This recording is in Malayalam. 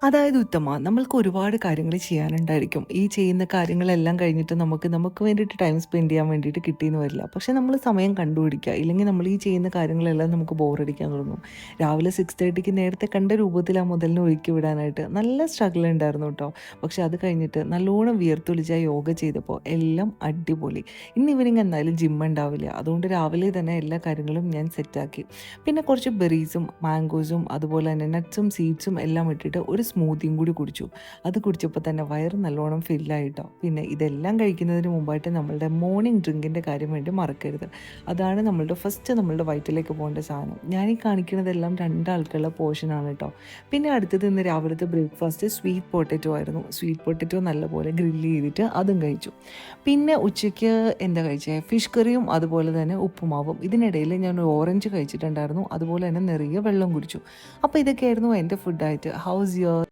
അതായത് ഉത്തമ, നമ്മൾക്ക് ഒരുപാട് കാര്യങ്ങൾ ചെയ്യാനുണ്ടായിരിക്കും. ഈ ചെയ്യുന്ന കാര്യങ്ങളെല്ലാം കഴിഞ്ഞിട്ട് നമുക്ക് വേണ്ടിയിട്ട് ടൈം സ്പെൻഡ് ചെയ്യാൻ വേണ്ടിയിട്ട് കിട്ടിയെന്ന് വരില്ല. പക്ഷേ നമ്മൾ സമയം കണ്ടുപിടിക്കുക. ഇല്ലെങ്കിൽ നമ്മൾ ഈ ചെയ്യുന്ന കാര്യങ്ങളെല്ലാം നമുക്ക് ബോറടിക്കാൻ തുടങ്ങും. രാവിലെ 6:30ക്ക് നേരത്തെ കണ്ട രൂപത്തിൽ ആ മുതലിനെ ഒരുക്കി വിടാനായിട്ട് നല്ല സ്ട്രഗിൾ ഉണ്ടായിരുന്നു കേട്ടോ. പക്ഷേ അത് കഴിഞ്ഞിട്ട് നല്ലോണം വിയർത്തൊലിച്ച് ആ യോഗ ചെയ്തപ്പോൾ എല്ലാം അടിപൊളി. ഇന്ന് ഈവനിങ് എന്തായാലും ജിം ഉണ്ടാവില്ല. അതുകൊണ്ട് രാവിലെ തന്നെ എല്ലാ കാര്യങ്ങളും ഞാൻ സെറ്റാക്കി. പിന്നെ കുറച്ച് ബെറീസും മാംഗോസും അതുപോലെ തന്നെ നട്ട്സും സീഡ്സും എല്ലാം ഇട്ടിട്ട് ഒരു സ്മൂത്തിയും കൂടി കുടിച്ചു. അത് കുടിച്ചപ്പോൾ തന്നെ വയറ് നല്ലോണം ഫില്ലായിട്ടോ. പിന്നെ ഇതെല്ലാം കഴിക്കുന്നതിന് മുമ്പായിട്ട് നമ്മളുടെ മോർണിംഗ് ഡ്രിങ്കിൻ്റെ കാര്യം വേണ്ടി മറക്കരുത്. അതാണ് നമ്മളുടെ വയറ്റിലേക്ക് പോകേണ്ട സാധനം. ഞാനീ കാണിക്കുന്നതെല്ലാം രണ്ടാൾക്കുള്ള പോർഷനാണ് കേട്ടോ. പിന്നെ അടുത്തത് ഇന്ന് രാവിലത്തെ ബ്രേക്ക്ഫാസ്റ്റ് സ്വീറ്റ് പൊട്ടറ്റോ ആയിരുന്നു. സ്വീറ്റ് പൊട്ടറ്റോ നല്ലപോലെ ഗ്രില്ല് ചെയ്തിട്ട് അതും കഴിച്ചു. പിന്നെ ഉച്ചയ്ക്ക് എന്താ കഴിച്ചത്, ഫിഷ് കറിയും അതുപോലെ തന്നെ ഉപ്പുമാവും. ഇതിനിടയിൽ ഞാൻ ഒരു ഓറഞ്ച് കഴിച്ചിട്ടുണ്ടായിരുന്നു. അതുപോലെ തന്നെ നിറയെ വെള്ളം കുടിച്ചു. അപ്പോൾ ഇതൊക്കെയായിരുന്നു എൻ്റെ ഫുഡായിട്ട്. House your